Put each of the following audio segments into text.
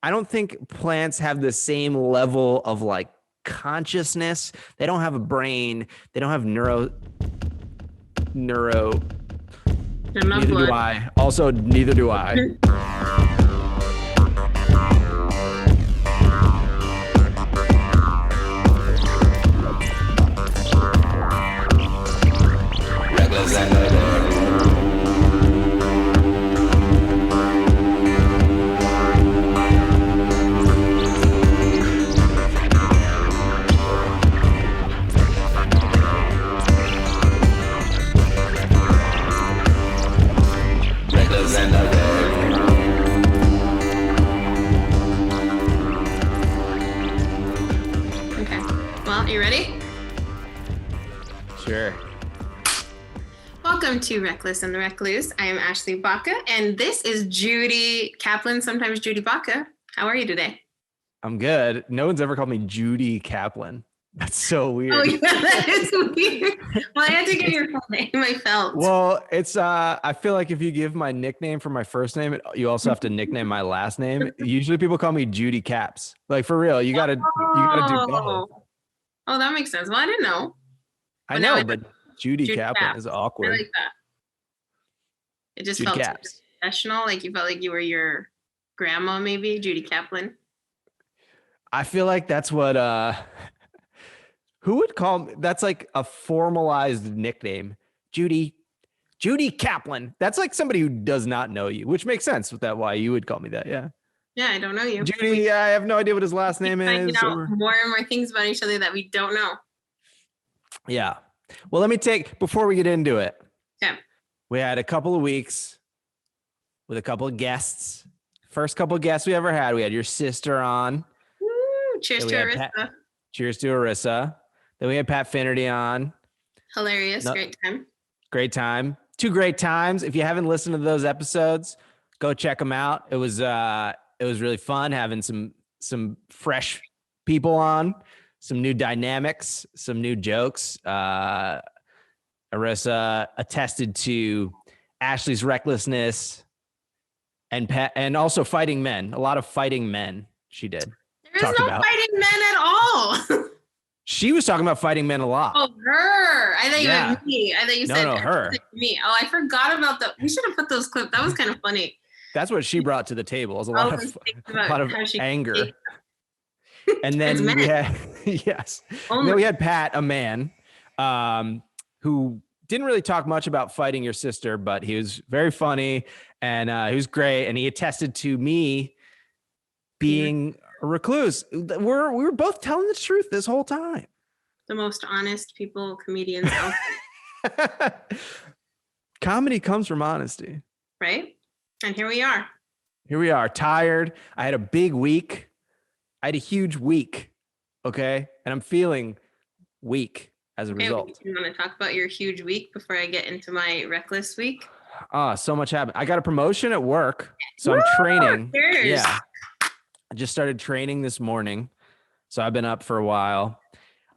I don't think plants have the same level of like consciousness. They don't have a brain. They don't have neuro. Enough Neither do blood. I. Also, neither do I. Reckless and the reckless and the Okay. Well, you ready? Sure. Welcome to Reckless and the Recluse. I am Ashley Baca, and this is Judy Kaplan, sometimes Judy Baca. How are you today? I'm good. No one's ever called me Judy Kaplan. That's so weird. Oh, yeah, that is weird. Well, I had to get your full name. I felt. Well, it's I feel like if you give my nickname for my first name, you also have to nickname my last name. Usually people call me Judy Caps. Like for real, you gotta do both. Oh, that makes sense. Well, I didn't know. I Well, now know, I but Judy Kaplan Caps. is I awkward. like that. It just Judy felt Caps. professional. Like you felt like you were your grandma, maybe Judy Kaplan. I feel like that's what who would call me? That's like a formalized nickname. Judy Kaplan. That's like somebody who does not know you, which makes sense with that why you would call me that. Yeah. Yeah, I don't know you. Judy, I have no idea what his last name Finding is. out more and more things about each other that we don't know. Yeah. Well, let me before we get into it. Okay. We had a couple of weeks with a couple of guests. First couple of guests we ever had. We had your sister on. Woo, cheers to Arissa. Cheers to Arissa. Then we had Pat Finnerty on. Hilarious. Great time. Great time. 2 great times. If you haven't listened to those episodes, go check them out. It was really fun having some fresh people on, some new dynamics, some new jokes. Arissa attested to Ashley's recklessness and also fighting men. A lot of fighting men she did. There is no fighting men at all. She was talking about fighting men a lot. Oh, her. I thought you meant me. I thought you said her. Me. Oh, I forgot about that. We should have put those clips. That was kind of funny. That's what she brought to the table. Was a lot of anger. And then we had yes. And then we had Pat, a man, who didn't really talk much about fighting your sister, but he was very funny and he was great. And he attested to me being a recluse. We were both telling the truth this whole time. The most honest comedians out there. Comedy comes from honesty. Right? And here we are. Here we are, tired. I had a big week. I had a huge week. Okay. And I'm feeling weak as a result. You want to talk about your huge week before I get into my reckless week? So much happened. I got a promotion at work. So I'm training. Cheers. Yeah. I just started training this morning. So I've been up for a while.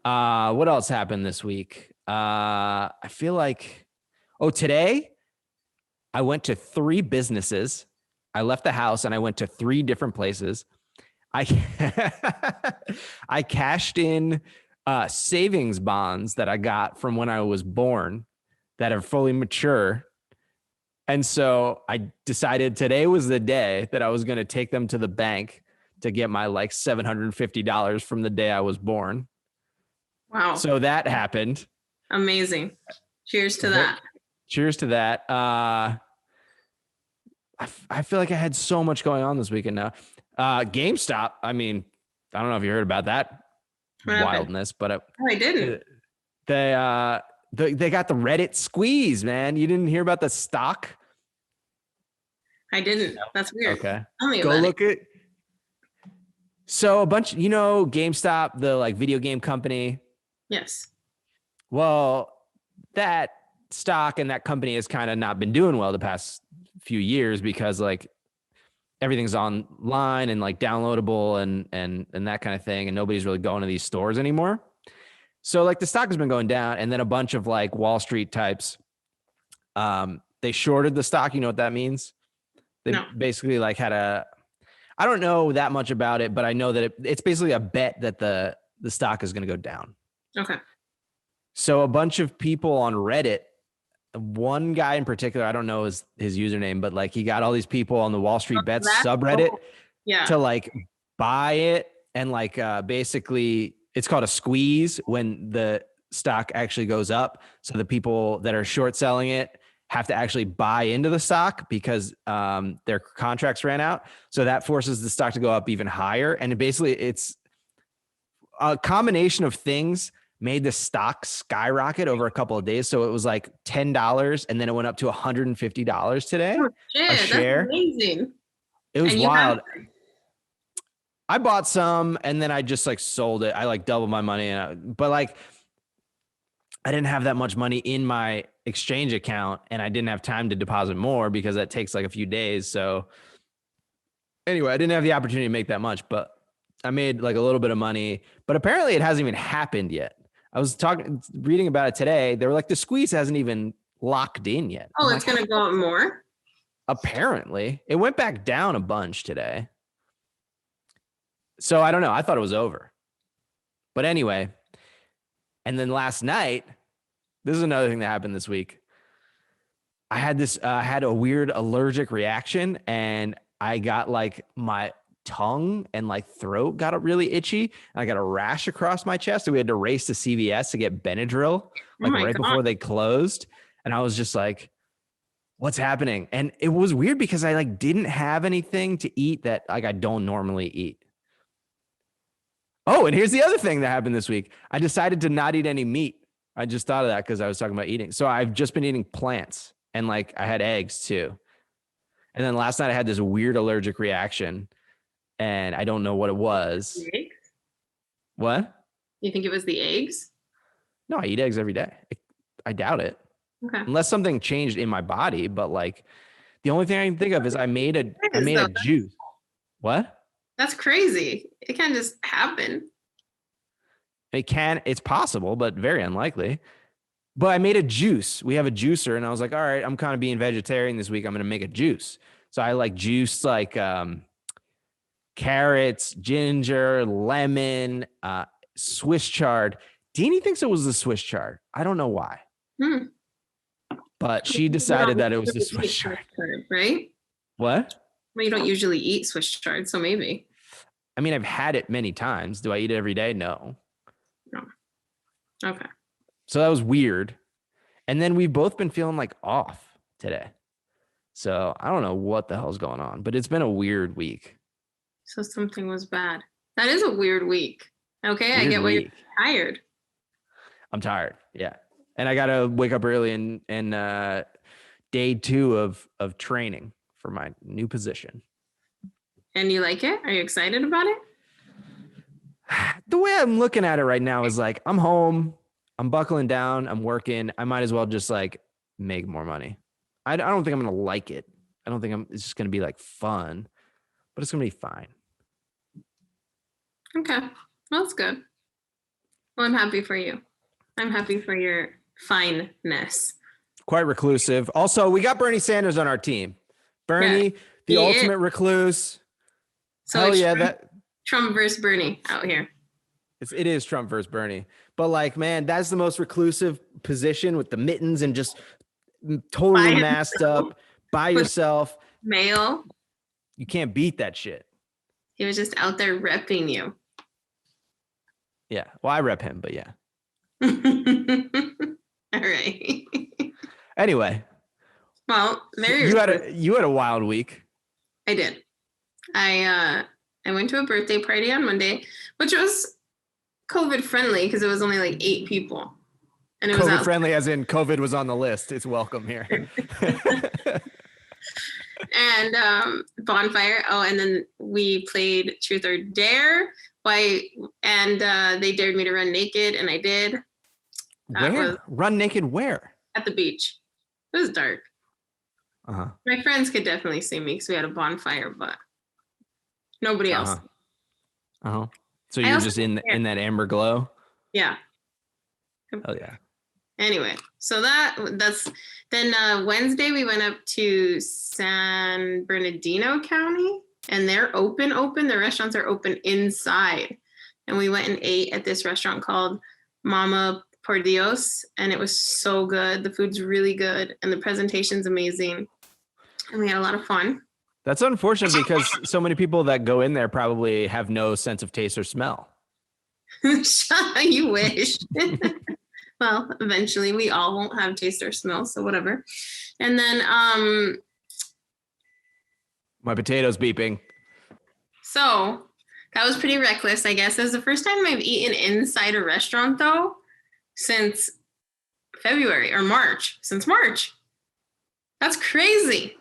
What else happened this week? I feel like, today I went to 3 businesses. I left the house and I went to 3 different places. I cashed in savings bonds that I got from when I was born that are fully mature. And so I decided today was the day that I was going to take them to the bank to get my like $750 from the day I was born. Wow. So that happened. Amazing. Cheers to that. Cheers to that. I feel like I had so much going on this weekend now. GameStop. I mean, I don't know if you heard about that wildness, but I didn't. They got the Reddit squeeze, man. You didn't hear about the stock? I didn't. That's weird. Okay. Tell me Go about look it. So a bunch, GameStop, the like video game company. Yes. Well, that stock and that company has kind of not been doing well the past few years because like everything's online and like downloadable and that kind of thing. And nobody's really going to these stores anymore. So like the stock has been going down, and then a bunch of like Wall Street types, they shorted the stock. You know what that means? They basically like had I don't know that much about it, but I know that it's basically a bet that the stock is going to go down. Okay. So a bunch of people on Reddit, one guy in particular, I don't know his username, but like he got all these people on the Wall Street Bets subreddit to like buy it. And like basically it's called a squeeze when the stock actually goes up. So the people that are short selling it have to actually buy into the stock because their contracts ran out. So that forces the stock to go up even higher. And basically it's a combination of things made the stock skyrocket over a couple of days. So it was like $10 and then it went up to $150 today. Oh, shit, a share. That's amazing. It was wild. I bought some and then I just like sold it. I like doubled my money. But like, I didn't have that much money in my exchange account and I didn't have time to deposit more because that takes like a few days. So anyway, I didn't have the opportunity to make that much, but I made like a little bit of money, but apparently it hasn't even happened yet. I was reading about it today. They were like, the squeeze hasn't even locked in yet. Oh, it's going to go up more? Apparently. It went back down a bunch today. So I don't know. I thought it was over. But anyway, and then last night, this is another thing that happened this week. I had had a weird allergic reaction and I got like my tongue and like throat got really itchy. And I got a rash across my chest. So we had to race to CVS to get Benadryl like before they closed. And I was just like, what's happening? And it was weird because I like didn't have anything to eat that like I don't normally eat. Oh, and here's the other thing that happened this week. I decided to not eat any meat. I just thought of that because I was talking about eating. So I've just been eating plants and like I had eggs too. And then last night I had this weird allergic reaction and I don't know what it was. The eggs? What? You think it was the eggs? No, I eat eggs every day. I doubt it. Okay. Unless something changed in my body, but like the only thing I can think of is I made a juice. What? That's crazy. It can't just happen. It's possible, but very unlikely. But I made a juice. We have a juicer and I was like, all right, I'm kind of being vegetarian this week. I'm going to make a juice. So I like juiced like carrots, ginger, lemon, Swiss chard. Deanie thinks it was the Swiss chard. I don't know why. But she decided that it was the Swiss chard. Right? What? Well, you don't usually eat Swiss chard, so maybe. I mean, I've had it many times. Do I eat it every day? No. No. Okay. So that was weird. And then we've both been feeling like off today. So I don't know what the hell's going on, but it's been a weird week. So something was bad. That is a weird week. Okay, weird I get why you're tired. I'm tired. Yeah. And I got to wake up early and day 2 of training for my new position. And you like it? Are you excited about it? The way I'm looking at it right now is like, I'm home, I'm buckling down, I'm working. I might as well just like make more money. I don't think I'm going to like it. I don't think it's just going to be like fun, but it's going to be fine. Okay. Well, that's good. Well, I'm happy for you. I'm happy for your fineness. Quite reclusive. Also, we got Bernie Sanders on our team. Bernie, the ultimate recluse. So hell yeah, Trump versus Bernie out here. It is Trump versus Bernie. But like, man, that's the most reclusive position with the mittens and just totally masked up by yourself. Mail. You can't beat that shit. He was just out there repping you. Yeah. Well, I rep him, but yeah. All right. Anyway. Well, you had a wild week. I did. I went to a birthday party on Monday, which was COVID friendly because it was only like 8 people. And it was COVID friendly as in COVID was on the list. It's welcome here. And bonfire. Oh, and then we played Truth or Dare. And they dared me to run naked, and I did. Where? Run naked where? At the beach. It was dark. Uh-huh. My friends could definitely see me because we had a bonfire, but nobody else. Uh-huh. So you're just in that amber glow? Yeah. Oh yeah. Anyway, so that's then Wednesday we went up to San Bernardino County. and they're open. The restaurants are open inside. And we went and ate at this restaurant called Mama Por Dios, and it was so good. The food's really good, and the presentation's amazing. And we had a lot of fun. That's unfortunate because so many people that go in there probably have no sense of taste or smell. You wish. Well, eventually we all won't have taste or smell, so whatever. And then my potato's beeping. So that was pretty reckless, I guess. It was the first time I've eaten inside a restaurant, though, since February or March. Since March. That's crazy.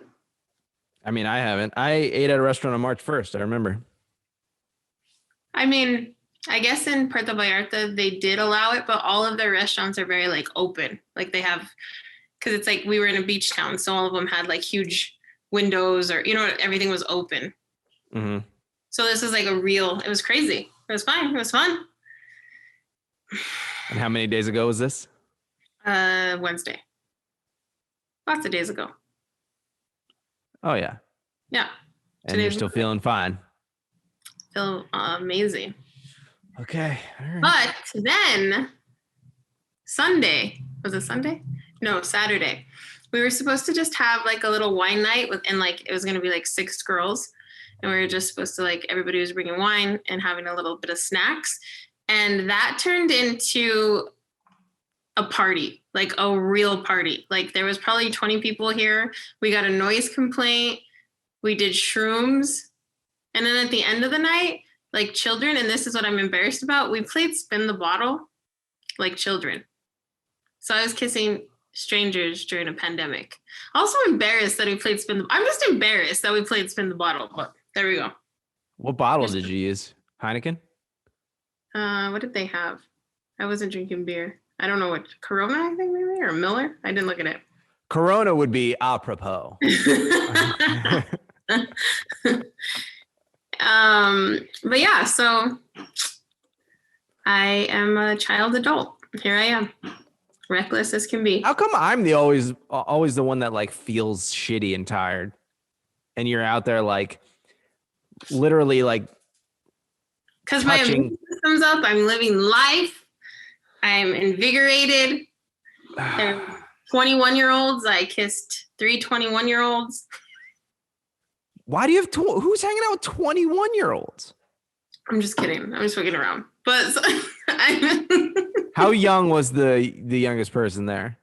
I mean, I haven't. I ate at a restaurant on March 1st. I remember. I mean, I guess in Puerto Vallarta, they did allow it, but all of their restaurants are very like open. Like they have, because it's like we were in a beach town. So all of them had like huge windows or, everything was open. Mm-hmm. So this is like it was crazy. It was fine. It was fun. And how many days ago was this? Wednesday. Lots of days ago. Oh, yeah. Yeah. And you're still feeling fine. Feel amazing. Okay. All right. But then Sunday, was it Sunday? No, Saturday. We were supposed to just have like a little wine night and like it was going to be like 6 girls. And we were just supposed to like, everybody was bringing wine and having a little bit of snacks. And that turned into a party, like a real party. Like there was probably 20 people here. We got a noise complaint. We did shrooms. And then at the end of the night, like children, and this is what I'm embarrassed about, we played spin the bottle like children. So I was kissing strangers during a pandemic. Also embarrassed that we played I'm just embarrassed that we played spin the bottle, but there we go. What bottle did you use? Heineken? What did they have? I wasn't drinking beer. I don't know what, Corona, I think maybe, or Miller. I didn't look at it. Corona would be apropos. But yeah, so I am a child adult. Here I am, reckless as can be. How come I'm the always the one that like feels shitty and tired, and you're out there like literally like because my immune system's up. I'm living life. I'm invigorated. They're 21-year-olds. I kissed 3 21-year-olds. Why do you have who's hanging out with 21-year-olds? I'm just kidding. I'm just fucking around. But how young was the youngest person there?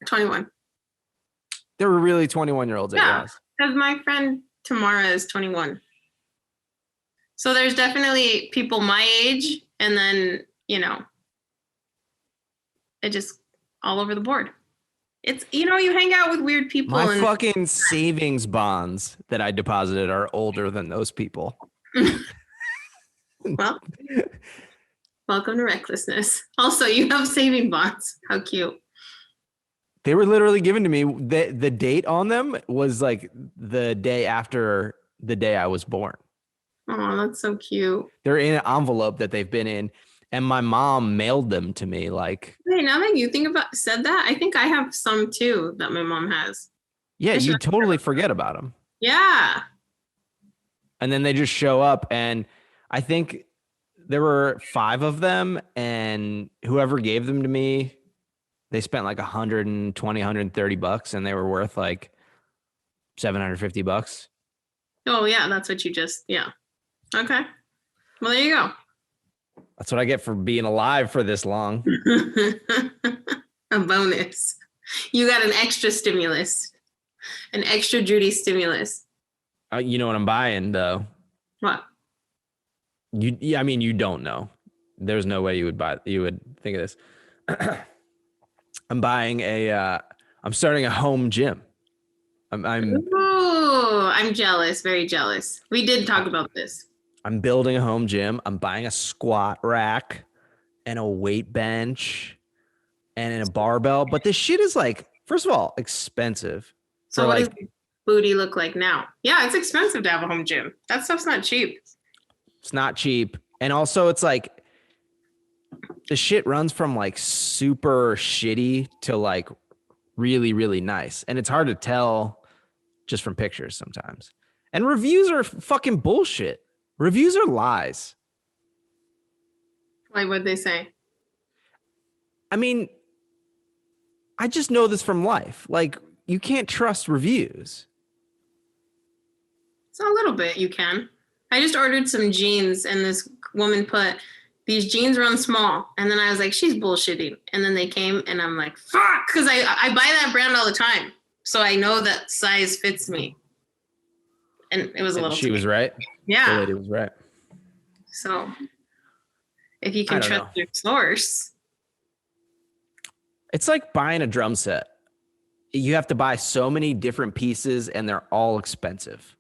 21. There were really 21-year-olds. Yeah, because my friend Tamara is 21. So there's definitely people my age, and then it just all over the board. It's, you hang out with weird people. My fucking savings bonds that I deposited are older than those people. Well, welcome to recklessness. Also, you have saving bonds. How cute. They were literally given to me. The date on them was like the day after the day I was born. Oh, that's so cute. They're in an envelope that they've been in. And my mom mailed them to me. Like, hey, now that you said that, I think I have some too that my mom has. Yeah, you totally forget about them. Yeah. And then they just show up, and I think there were 5 of them, and whoever gave them to me, they spent like $120, $130, and they were worth like $750. Oh yeah, that's what yeah. Okay. Well, there you go. That's what I get for being alive for this long. A bonus. You got an extra stimulus. An extra Judy stimulus. You know what I'm buying, though? What? I mean, you don't know. There's no way you would think of this. I'm buying I'm starting a home gym. I'm jealous, very jealous. We did talk about this. I'm building a home gym. I'm buying a squat rack and a weight bench and a barbell. But this shit is like, first of all, expensive. So what does booty look like now? Yeah, it's expensive to have a home gym. That stuff's not cheap. It's not cheap. And also it's like the shit runs from like super shitty to like really, really nice. And it's hard to tell just from pictures sometimes. And reviews are fucking bullshit. Reviews are lies. Like what'd they say? I mean, I just know this from life. Like, you can't trust reviews. So a little bit you can. I just ordered some jeans and this woman put, these jeans run small. And then I was like, she's bullshitting. And then they came and I'm like, fuck, because I buy that brand all the time. So I know that size fits me. And it was a little. She was right. Yeah. The lady was right. So if you can trust your source. It's like buying a drum set. You have to buy so many different pieces and they're all expensive.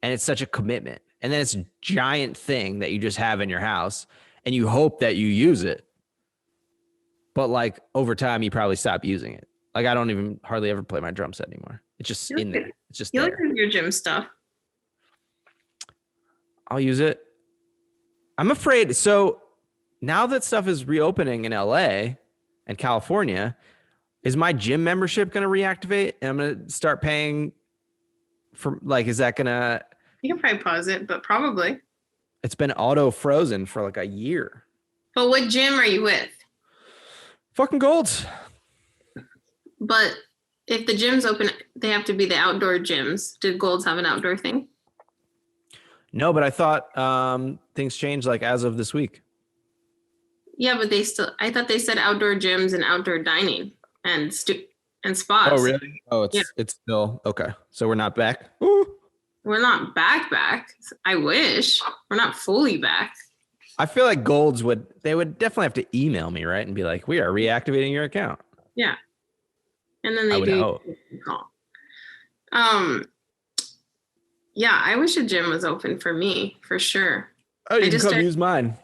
And it's such a commitment. And then it's a giant thing that you just have in your house and you hope that you use it. But like over time, you probably stop using it. Like I don't even hardly ever play my drum set anymore. It's just in there. It's just there. You look at your gym stuff. I'll use it. I'm afraid. So now that stuff is reopening in LA and California, is my gym membership going to reactivate? And I'm going to start paying for like, is that going to... You can probably pause it, but probably. It's been auto frozen for like a year. But what gym are you with? Fucking Golds. But if the gym's open, they have to be the outdoor gyms. Did Golds have an outdoor thing? No, but I thought things changed like as of this week. Yeah, but I thought they said outdoor gyms and outdoor dining and spots. Oh, really? Oh, it's still okay. So we're not back. Ooh. We're not back. I wish. We're not fully back. I feel like Golds would definitely have to email me, right? And be like, we are reactivating your account. Yeah. And then they do call. Yeah, I wish a gym was open for me, for sure. Oh, you can come use mine.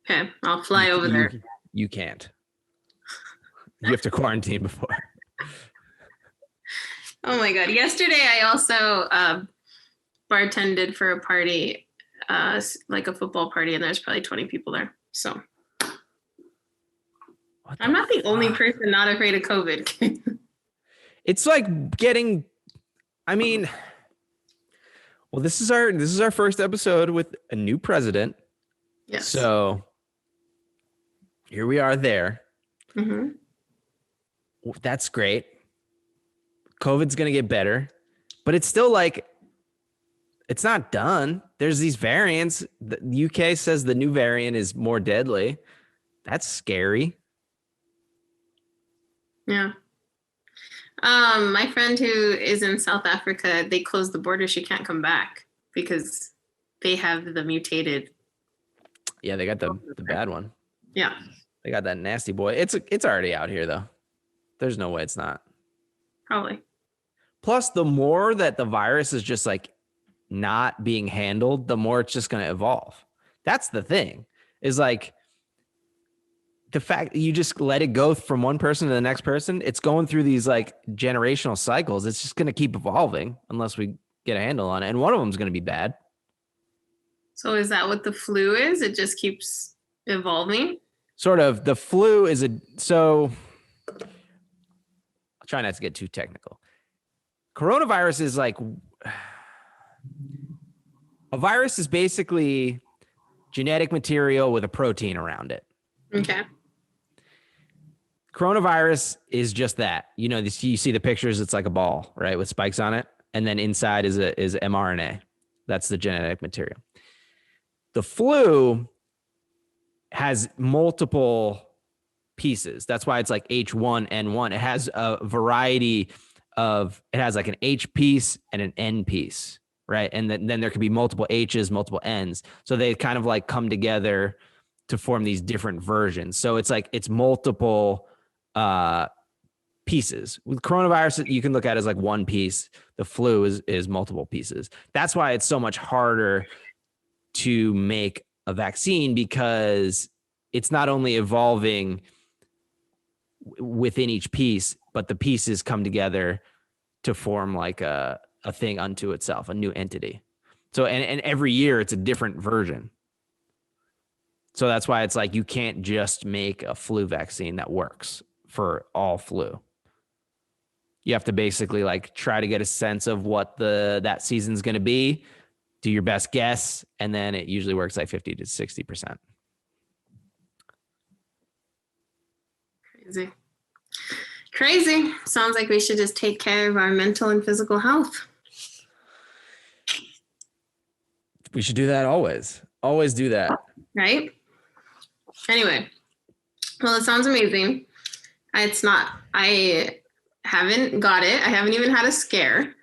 Okay, I'll fly over there. You can't. You have to quarantine before. Oh my God. Yesterday, I also bartended for a party, like a football party, and there's probably 20 people there. So I'm not the only person not afraid of COVID. It's like getting, I mean, well, this is our first episode with a new president. Yes. So here we are there. Mm-hmm. That's great. COVID's going to get better, but it's still like, it's not done. There's these variants. The UK says the new variant is more deadly. That's scary. Yeah. My friend who is in South Africa, they closed the border. She can't come back because they have the mutated. Yeah, they got the bad one. Yeah. They got that nasty boy. It's already out here though. There's no way it's not. Probably. Plus, the more that the virus is just like not being handled, the more it's just going to evolve. That's the thing, is like the fact that you just let it go from one person to the next person. It's going through these like generational cycles. It's just going to keep evolving unless we get a handle on it. And one of them is going to be bad. So is that what the flu is? It just keeps evolving? Sort of. The flu is so I'll try not to get too technical. Coronavirus is like, a virus is basically genetic material with a protein around it. Okay. Coronavirus is just that. You know, you see the pictures, it's like a ball, right, with spikes on it. And then inside is mRNA. That's the genetic material. The flu has multiple pieces. That's why it's like H1N1. It has a variety of, it has like an H piece and an N piece, right? And then there could be multiple H's, multiple N's. So they kind of like come together to form these different versions. So it's like, it's multiple pieces. With coronavirus, you can look at it as like one piece. The flu is multiple pieces. That's why it's so much harder to make a vaccine, because it's not only evolving within each piece, but the pieces come together to form like a thing unto itself, a new entity. So, and every year it's a different version. So that's why it's like, you can't just make a flu vaccine that works for all flu. You have to basically like try to get a sense of what that season's going to be, do your best guess, and then it usually works like 50 to 60%. Crazy. Sounds like we should just take care of our mental and physical health. We should do that always. Always do that. Right? Anyway. Well, it sounds amazing. It's not. I haven't got it. I haven't even had a scare.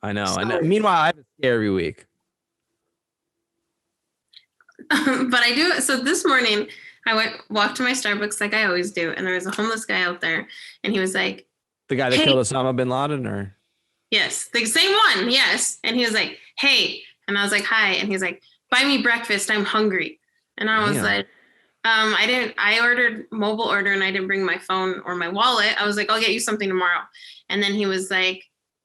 I know. So, and meanwhile, I have a scare every week. But I do. So this morning, I walked to my Starbucks like I always do. And there was a homeless guy out there. And he was like. The guy that killed Osama bin Laden, or? Yes. The same one. Yes. And he was like, hey. And I was like, hi. And he's like, buy me breakfast. I'm hungry. And I was like, I ordered mobile order and I didn't bring my phone or my wallet. I was like, I'll get you something tomorrow. And then he was like,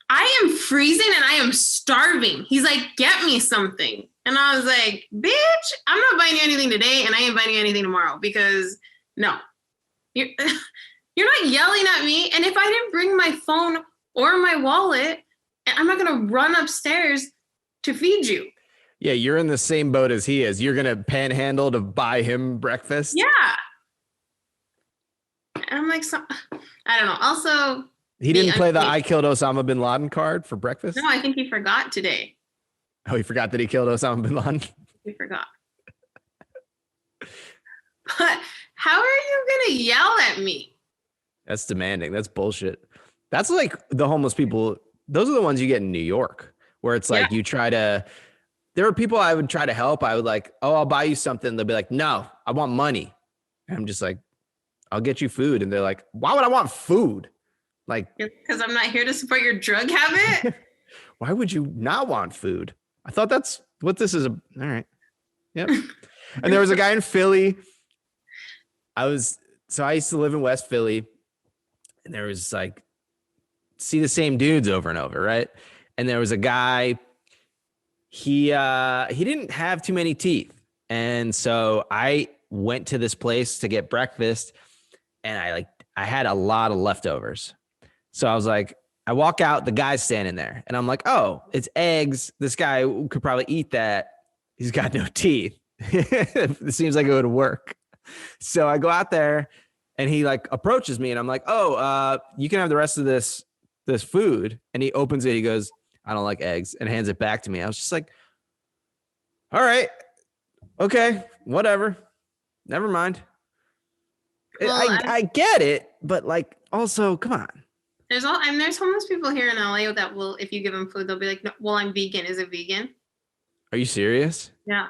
I am freezing and I am starving. He's like, get me something. And I was like, bitch, I'm not buying you anything today and I ain't buying you anything tomorrow because no, you're not yelling at me. And if I didn't bring my phone or my wallet, I'm not going to run upstairs to feed you. Yeah, you're in the same boat as he is. You're going to panhandle to buy him breakfast? Yeah. And I'm like, I don't know. Also, he didn't play the I killed Osama bin Laden card for breakfast? No, I think he forgot today. Oh, he forgot that he killed Osama bin Laden? He forgot. But how are you going to yell at me? That's demanding. That's bullshit. That's like the homeless people. Those are the ones you get in New York, where it's like you try to... There are people I would try to help. I would like, oh, I'll buy you something. They'll be like, no, I want money. And I'm just like, I'll get you food. And they're like, why would I want food? Like, because I'm not here to support your drug habit. Why would you not want food? I thought that's what this is. All right. Yep. And there was a guy in Philly. I used to live in West Philly, and there was like, see the same dudes over and over. Right. And there was a guy, he didn't have too many teeth. And so I went to this place to get breakfast, and I had a lot of leftovers. So I was like, I walk out, the guy's standing there, and I'm like, oh, it's eggs. This guy could probably eat that. He's got no teeth. It seems like it would work. So I go out there, and he like approaches me, and I'm like, oh, you can have the rest of this food. And he opens it. He goes, I don't like eggs, and hands it back to me. I was just like, all right, okay, whatever. Never mind. Well, I get it, but like, also, come on. There's homeless people here in LA that will, if you give them food, they'll be like, no, well, I'm vegan. Is it vegan? Are you serious? Yeah.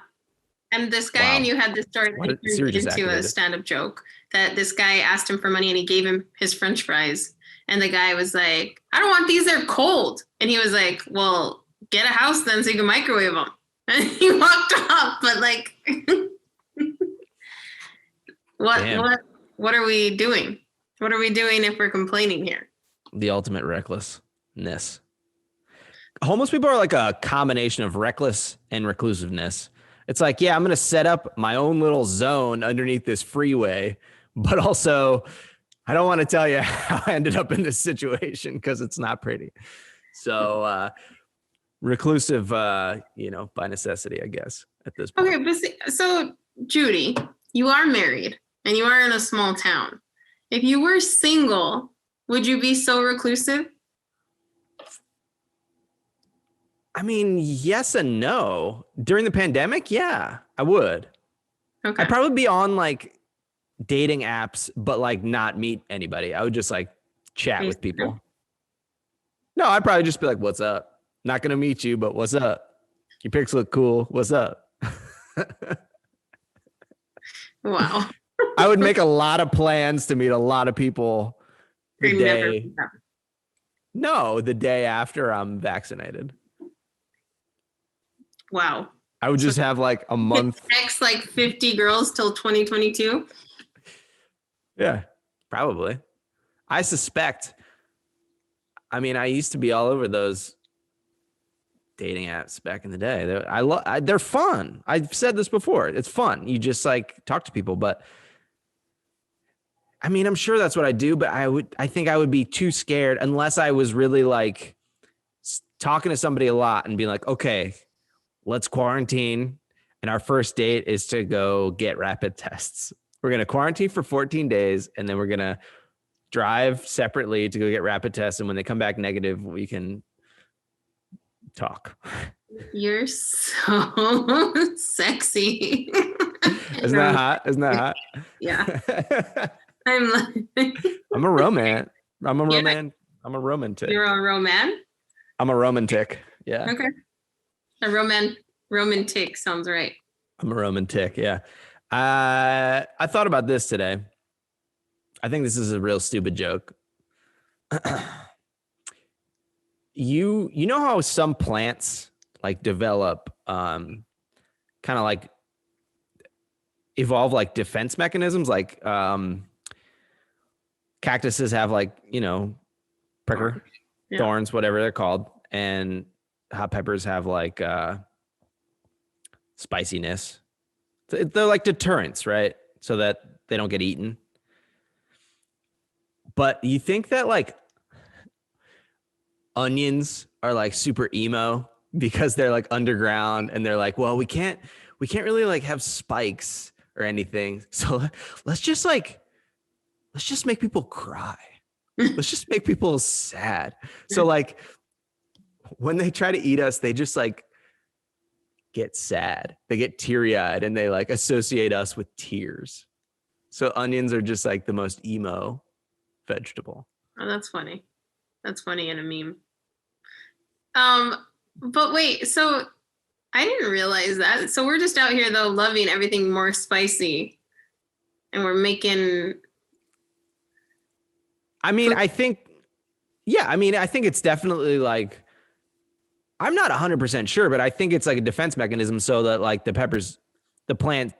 And this guy, and you had this story that he turned into a stand-up joke that this guy asked him for money and he gave him his French fries. And the guy was like, I don't want these, they're cold. And he was like, well, get a house then so you can microwave them. And he walked off, but like, what are we doing? What are we doing if we're complaining here? The ultimate recklessness. Homeless people are like a combination of reckless and reclusiveness. It's like, yeah, I'm going to set up my own little zone underneath this freeway, but also I don't want to tell you how I ended up in this situation because it's not pretty. So reclusive, by necessity, I guess, at this point. Okay, but so Judy, you are married and you are in a small town. If you were single, would you be so reclusive? I mean, yes and no. During the pandemic, yeah, I would. Okay. I'd probably be on like dating apps, but like not meet anybody. I would just like chat with people. No, I'd probably just be like, what's up? Not going to meet you, but what's up? Your pics look cool. What's up? Wow. I would make a lot of plans to meet a lot of people the day after I'm vaccinated. Wow. I would just have like a month. Next like 50 girls till 2022. Yeah, probably. I suspect. I mean, I used to be all over those dating apps back in the day. They're fun. I've said this before. It's fun. You just like talk to people, but I mean, I'm sure that's what I do, but I think I would be too scared unless I was really like talking to somebody a lot and being like, okay, let's quarantine. And our first date is to go get rapid tests. We're going to quarantine for 14 days and then we're going to drive separately to go get rapid tests. And when they come back negative, we can talk. You're so sexy. Isn't that hot? Isn't that hot? Yeah. I'm a romantic. I'm a romantic. You're a roman? I'm a romantic. Yeah. Okay. A romantic sounds right. I'm a romantic. Yeah. I thought about this today. I think this is a real stupid joke. You know how some plants like develop kind of like evolve like defense mechanisms, like cactuses have like, you know, pricker, thorns, whatever they're called, and hot peppers have like spiciness. They're like deterrents, right? So that they don't get eaten. But you think that like onions are like super emo because they're like underground and they're like, well, we can't really like have spikes or anything. So let's just make people cry. Let's just make people sad. So like when they try to eat us, they just like get sad. They get teary-eyed and they like associate us with tears. So onions are just like the most emo vegetable. Oh, that's funny. That's funny in a meme. But wait, so I didn't realize that. So we're just out here though loving everything more spicy. And we're making I think it's definitely like, I'm not 100% sure, but I think it's like a defense mechanism so that like the plant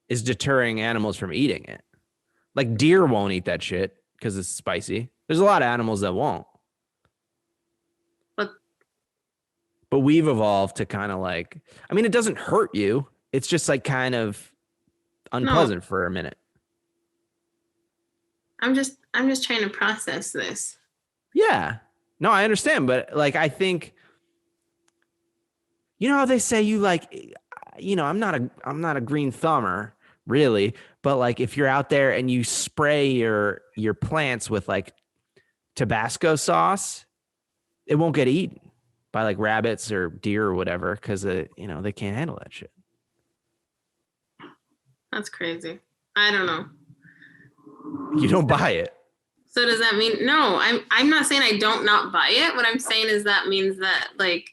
is deterring animals from eating it. Like deer won't eat that shit because it's spicy. There's a lot of animals that won't. But we've evolved to kind of like, I mean, it doesn't hurt you. It's just like kind of unpleasant for a minute. I'm just trying to process this. Yeah. No, I understand. But like, I think, you know how they say you like, you know, I'm not a green thumber really, but like if you're out there and you spray your plants with like Tabasco sauce, it won't get eaten by like rabbits or deer or whatever, because you know, they can't handle that shit. That's crazy. I don't know. You don't buy it. So does that mean no? I'm not saying I don't not buy it. What I'm saying is that means that like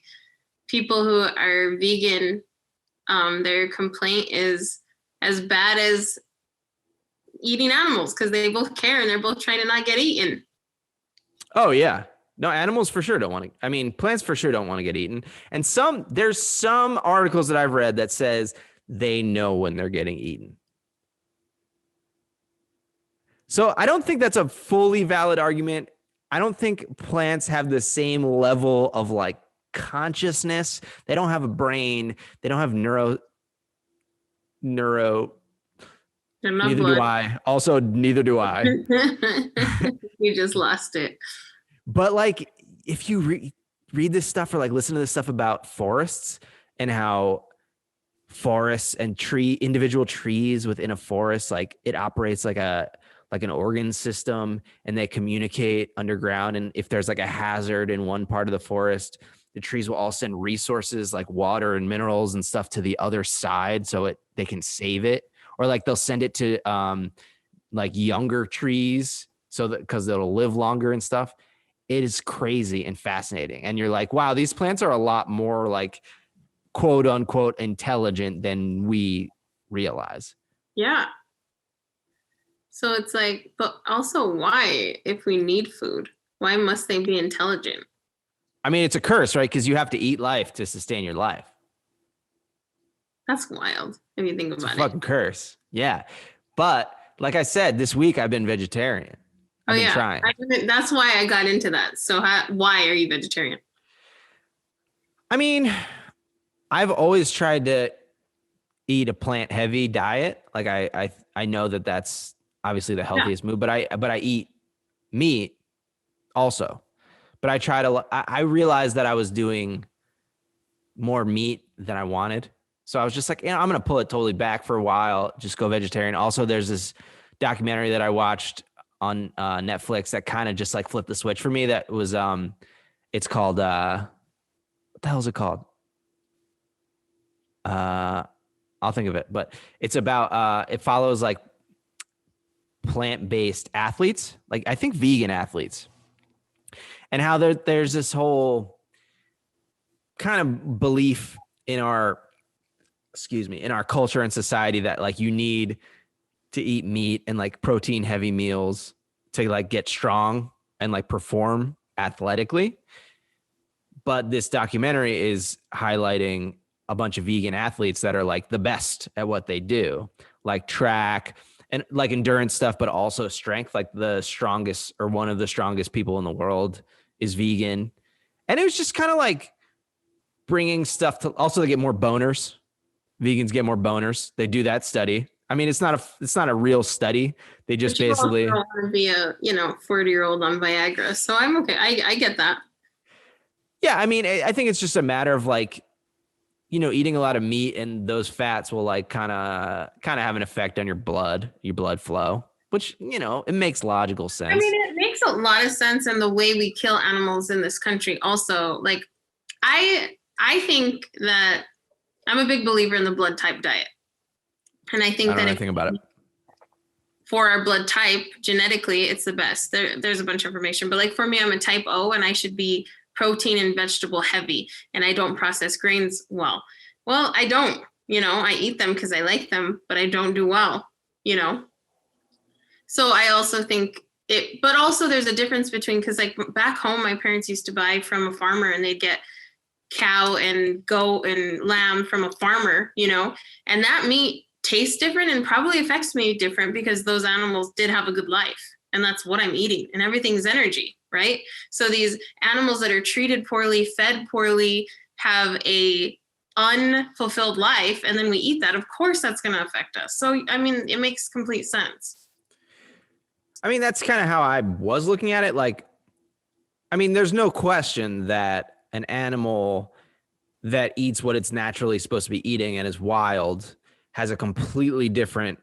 people who are vegan, their complaint is as bad as eating animals because they both care and they're both trying to not get eaten. Oh yeah. No, animals for sure don't want to. I mean, plants for sure don't want to get eaten. And there's some articles that I've read that says they know when they're getting eaten. So I don't think that's a fully valid argument. I don't think plants have the same level of like consciousness. They don't have a brain. They don't have neither do I. Also, neither do I. You just lost it. But like, if you read this stuff or like listen to this stuff about forests and how forests and individual trees within a forest, like it operates like an organ system and they communicate underground. And if there's like a hazard in one part of the forest, the trees will all send resources like water and minerals and stuff to the other side so they can save it. Or like they'll send it to like younger trees so that because they'll live longer and stuff. It is crazy and fascinating. And you're like, wow, these plants are a lot more like quote unquote intelligent than we realize. Yeah. So it's like, but also why, if we need food, why must they be intelligent? I mean, it's a curse, right? Because you have to eat life to sustain your life. That's wild if you think about it. It's a fucking curse. Yeah. But like I said, this week I've been vegetarian. I've been trying. That's why I got into that. So why are you vegetarian? I mean, I've always tried to eat a plant heavy diet. Like I know that that's obviously the healthiest move, but I eat meat also. But I realized that I was doing more meat than I wanted. So I was just like, I'm going to pull it totally back for a while, just go vegetarian. Also, there's this documentary that I watched on Netflix that kind of just like flipped the switch for me. That was, it's called, what the hell is it called? I'll think of it, but it's about, it follows like plant-based athletes, like I think vegan athletes, and how there's this whole kind of belief in our culture and society that like you need to eat meat and like protein heavy meals to like get strong and like perform athletically. But this documentary is highlighting a bunch of vegan athletes that are like the best at what they do, like track and like endurance stuff, but also strength. Like the strongest or one of the strongest people in the world is vegan. And it was just kind of like bringing stuff to also to get more boners. Vegans get more boners. They do that study. I mean, it's not a real study. They just basically want to be a 40-year-old on Viagra. So I'm okay. I get that. Yeah, I mean, I think it's just a matter of like, eating a lot of meat and those fats will like kind of have an effect on your blood flow, which, it makes logical sense. I mean, it makes a lot of sense in the way we kill animals in this country. Also, like, I think that I'm a big believer in the blood type diet. And I think I don't know anything about it. For our blood type, genetically, it's the best. There's a bunch of information. But like for me, I'm a type O and I should be protein and vegetable heavy. And I don't process grains well. Well, I don't. I eat them because I like them, but I don't do well, So I also think but also there's a difference between, because like back home, my parents used to buy from a farmer and they'd get cow and goat and lamb from a farmer, and that meat tastes different and probably affects me different because those animals did have a good life and that's what I'm eating and everything's energy, right? So these animals that are treated poorly, fed poorly, have a unfulfilled life, and then we eat that, of course that's going to affect us. So, I mean, it makes complete sense. I mean, that's kind of how I was looking at it. Like, I mean, there's no question that an animal that eats what it's naturally supposed to be eating and is wild has a completely different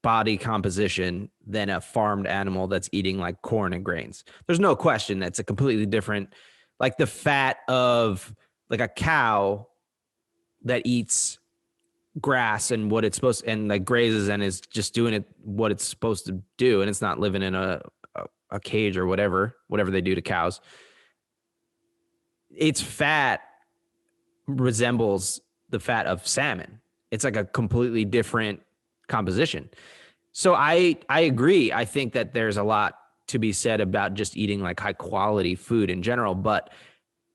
body composition than a farmed animal that's eating like corn and grains. There's no question that's a completely different, like the fat of like a cow that eats grass and what it's supposed and like grazes and is just doing it what it's supposed to do, and it's not living in a cage or whatever they do to cows. Its fat resembles the fat of salmon. It's like a completely different composition. So I agree. I think that there's a lot to be said about just eating like high quality food in general. But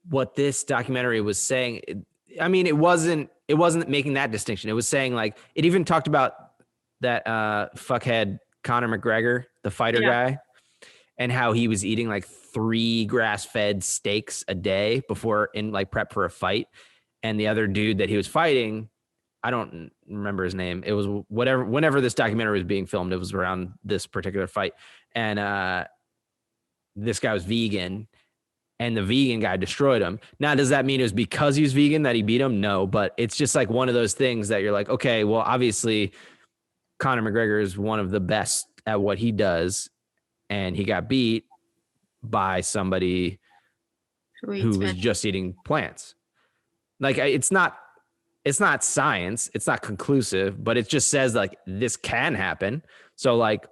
what this documentary was saying, I mean, it wasn't making that distinction. It was saying like, it even talked about that fuckhead Conor McGregor, the fighter guy, and how he was eating like 3 grass-fed steaks a day before in like prep for a fight. And the other dude that he was fighting, I don't remember his name. It was whenever this documentary was being filmed, it was around this particular fight. And this guy was vegan and the vegan guy destroyed him. Now, does that mean it was because he was vegan that he beat him? No, but it's just like one of those things that you're like, okay, well, obviously Conor McGregor is one of the best at what he does. And he got beat by somebody who was just eating plants. Like it's not science. It's not conclusive, but it just says like this can happen. So like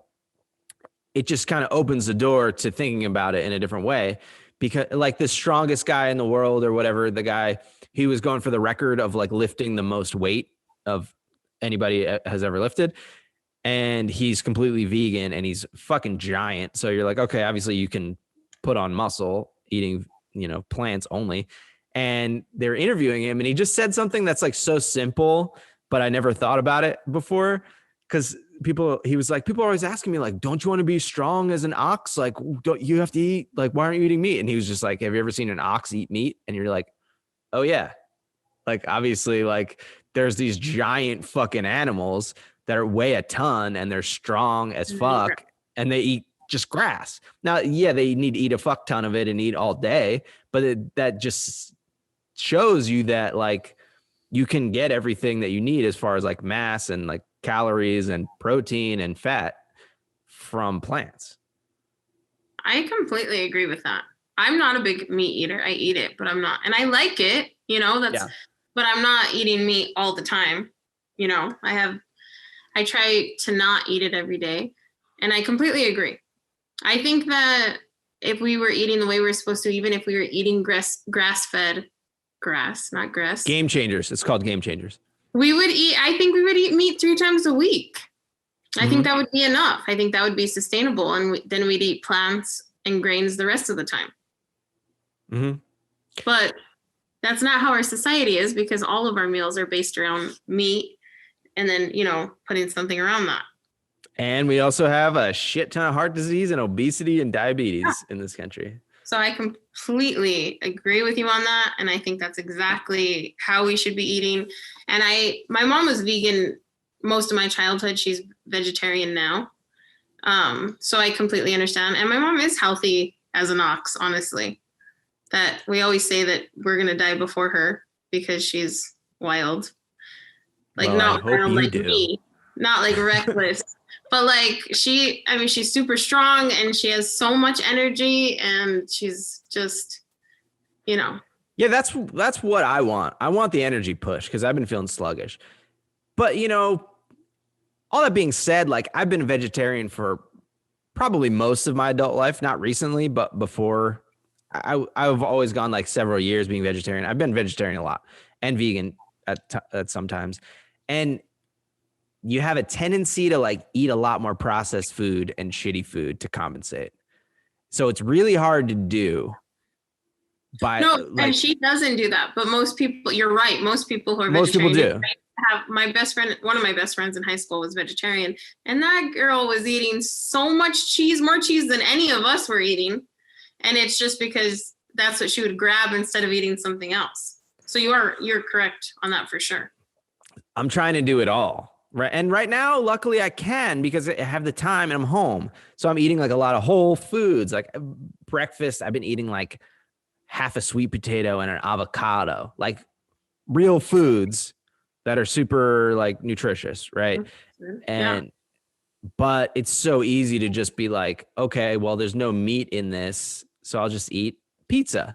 it just kind of opens the door to thinking about it in a different way, because like the strongest guy in the world or whatever, the guy, he was going for the record of like lifting the most weight of anybody has ever lifted. And he's completely vegan and he's fucking giant. So you're like, okay, obviously you can put on muscle eating, plants only. And they're interviewing him and he just said something that's like so simple, but I never thought about it before. Cause he was like, people are always asking me like, don't you want to be strong as an ox? Like, don't you have to eat? Like, why aren't you eating meat? And he was just like, have you ever seen an ox eat meat? And you're like, oh yeah. Like, obviously like there's these giant fucking animals that weigh a ton and they're strong as fuck and they eat just grass. Now, yeah, they need to eat a fuck ton of it and eat all day, but that just shows you that like you can get everything that you need as far as like mass and like calories and protein and fat from plants. I completely agree with that. I'm not a big meat eater. I eat it, but I'm not, and I like it, but I'm not eating meat all the time. I try to not eat it every day, and I completely agree. I think that if we were eating the way we're supposed to, even if we were eating grass-fed, not grass. Game changers. It's called game changers. I think we would eat meat 3 times a week. I think that would be enough. I think that would be sustainable. And then we'd eat plants and grains the rest of the time. Mm-hmm. But that's not how our society is, because all of our meals are based around meat and then, putting something around that. And we also have a shit ton of heart disease and obesity and diabetes in this country. So I completely agree with you on that. And I think that's exactly how we should be eating. And my mom was vegan most of my childhood. She's vegetarian now. So I completely understand. And my mom is healthy as an ox, honestly. That we always say that we're going to die before her because she's wild. Like, well, not wild like me, not like reckless. But like she's super strong and she has so much energy and she's just, Yeah, that's what I want. I want the energy push because I've been feeling sluggish. But, all that being said, like I've been a vegetarian for probably most of my adult life, not recently, but before. I've always gone like several years being vegetarian. I've been vegetarian a lot and vegan at sometimes. And you have a tendency to like eat a lot more processed food and shitty food to compensate. So it's really hard to do. And she doesn't do that. But most people, you're right. Most people who are vegetarian do. Have my best friend, one of my best friends in high school was vegetarian. And that girl was eating so much cheese, more cheese than any of us were eating. And it's just because that's what she would grab instead of eating something else. So you're correct on that for sure. I'm trying to do it all. Right. And right now, luckily I can because I have the time and I'm home. So I'm eating like a lot of whole foods, like breakfast. I've been eating like half a sweet potato and an avocado, like real foods that are super like nutritious. Right. Mm-hmm. But it's so easy to just be like, okay, well, there's no meat in this, so I'll just eat pizza.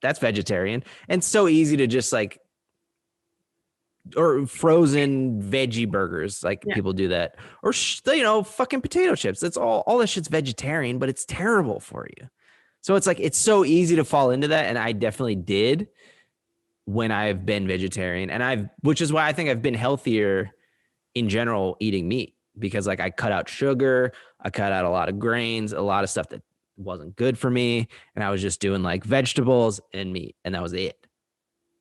That's vegetarian. And so easy to just like, or frozen veggie burgers, like people do that, or fucking potato chips. That's all that shit's vegetarian, but it's terrible for you. So it's like it's so easy to fall into that, and I definitely did when I've been vegetarian, which is why I think I've been healthier in general eating meat, because like I cut out sugar, I cut out a lot of grains, a lot of stuff that wasn't good for me, and I was just doing like vegetables and meat, and that was it.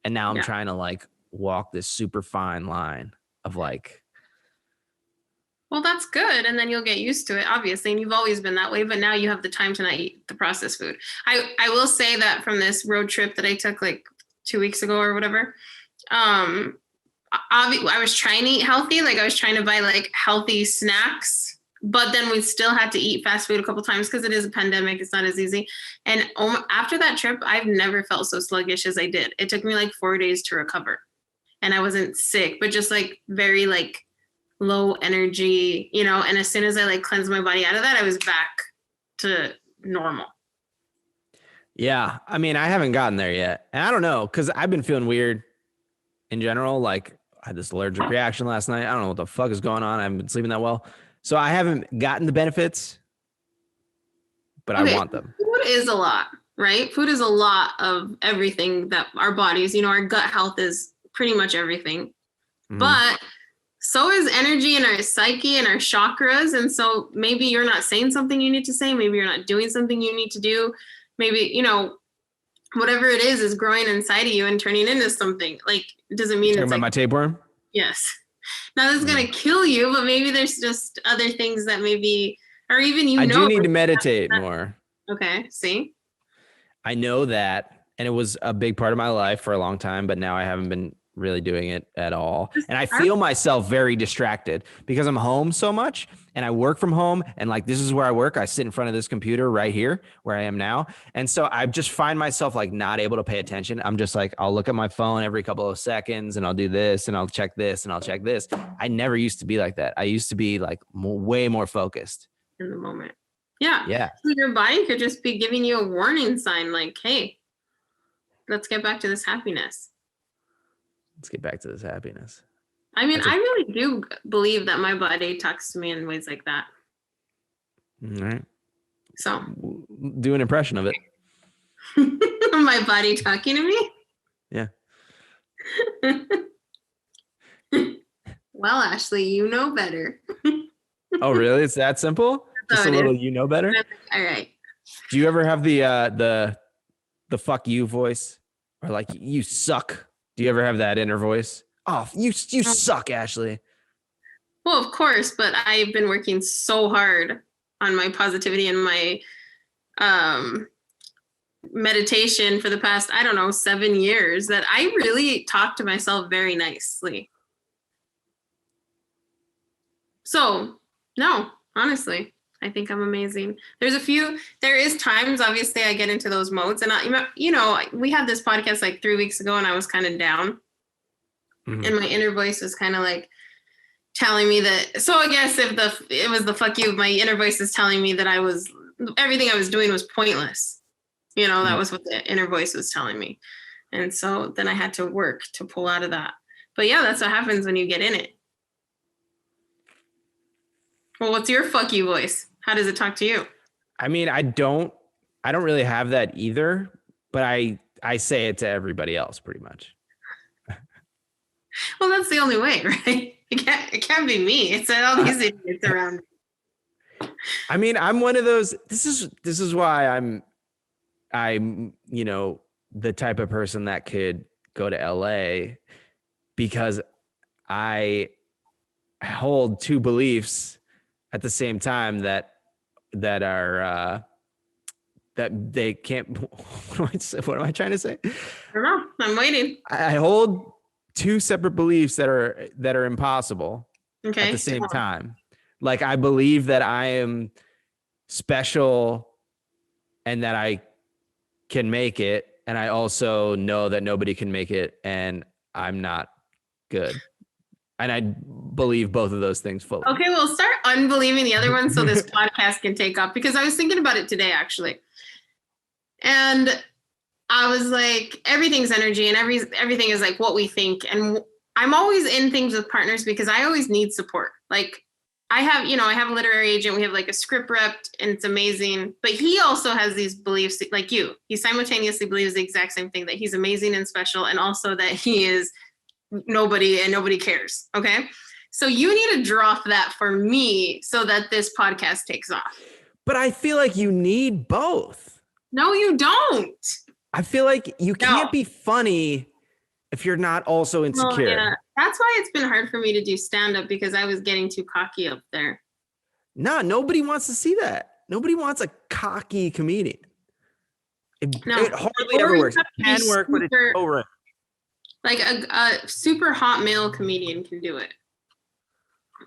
And now I'm trying to like walk this super fine line of like, well, that's good, and then you'll get used to it, obviously, and you've always been that way, but now you have the time to not eat the processed food. I will say that from this road trip that I took like 2 weeks ago or whatever, I was trying to eat healthy. Like I was trying to buy like healthy snacks, but then we still had to eat fast food a couple times because it is a pandemic. It's not as easy. And after that trip, I've never felt so sluggish as I did. It took me like 4 days to recover, and I wasn't sick, but just like very like low energy, and as soon as I like cleansed my body out of that, I was back to normal. Yeah. I mean, I haven't gotten there yet. And I don't know, because I've been feeling weird in general. Like I had this allergic reaction last night. I don't know what the fuck is going on. I haven't been sleeping that well. So I haven't gotten the benefits, but I want them. Food is a lot, right? Food is a lot of everything that our bodies, our gut health is pretty much everything. Mm-hmm. But so is energy and our psyche and our chakras. And so maybe you're not saying something you need to say. Maybe you're not doing something you need to do. Maybe, whatever it is growing inside of you and turning into something. Like, it doesn't mean it's about my tapeworm? Yes. Now that's going to kill you, but maybe there's just other things that maybe, or even I do need to meditate more. Okay, see? I know that, and it was a big part of my life for a long time, but now I haven't been really doing it at all. And I feel myself very distracted because I'm home so much and I work from home, and like, this is where I work. I sit in front of this computer right here where I am now. And so I just find myself like not able to pay attention. I'm just like, I'll look at my phone every couple of seconds and I'll do this and I'll check this and I'll check this. I never used to be like that. I used to be like way more focused in the moment. Yeah. Yeah. So your body could just be giving you a warning sign like, hey, let's get back to this happiness. Let's get back to this happiness. I mean, I really do believe that my body talks to me in ways like that. All right. So do an impression of it. My body talking to me? Yeah. Well, Ashley, you know better. Oh, really? It's that simple? Just a little, you know better? All right. Do you ever have the fuck you voice? Or like, you suck? Do you ever have that inner voice? Oh, you suck, Ashley. Well, of course, but I've been working so hard on my positivity and my meditation for the past, 7 years that I really talk to myself very nicely. So, no, honestly, I think I'm amazing. There is times, obviously, I get into those modes, and we had this podcast like 3 weeks ago and I was kind of down. Mm-hmm. And my inner voice was kind of like telling me that, so I guess if it was the fuck you, my inner voice is telling me that everything I was doing was pointless. Mm-hmm. That was what the inner voice was telling me. And so then I had to work to pull out of that. But yeah, that's what happens when you get in it. Well, what's your fuck you voice? How does it talk to you? I mean, I don't really have that either, but I say it to everybody else pretty much. Well, that's the only way, right? It can't be me. It's all these idiots around me. I mean, I'm one of those. This is why I'm the type of person that could go to LA, because I hold two beliefs at the same time that are that they can't. What am I trying to say? I don't know. I'm waiting. I hold two separate beliefs that are impossible at the same time. Like, I believe that I am special and that I can make it, and I also know that nobody can make it and I'm not good. And I believe both of those things fully. Okay, well, start unbelieving the other one so this podcast can take off, because I was thinking about it today, actually. And I was like, everything's energy and everything is like what we think. And I'm always in things with partners because I always need support. Like, I have a literary agent. We have like a script rep, and it's amazing. But he also has these beliefs like you. He simultaneously believes the exact same thing, that he's amazing and special, and also that he is nobody and nobody cares. Okay. So you need to drop that for me so that this podcast takes off. But I feel like you need both. No, you don't. I feel like you can't be funny if you're not also insecure. Well, yeah. That's why it's been hard for me to do stand-up, because I was getting too cocky up there. No, nobody wants to see that. Nobody wants a cocky comedian. It hardly ever works. It can work, but it's over. Like a super hot male comedian can do it.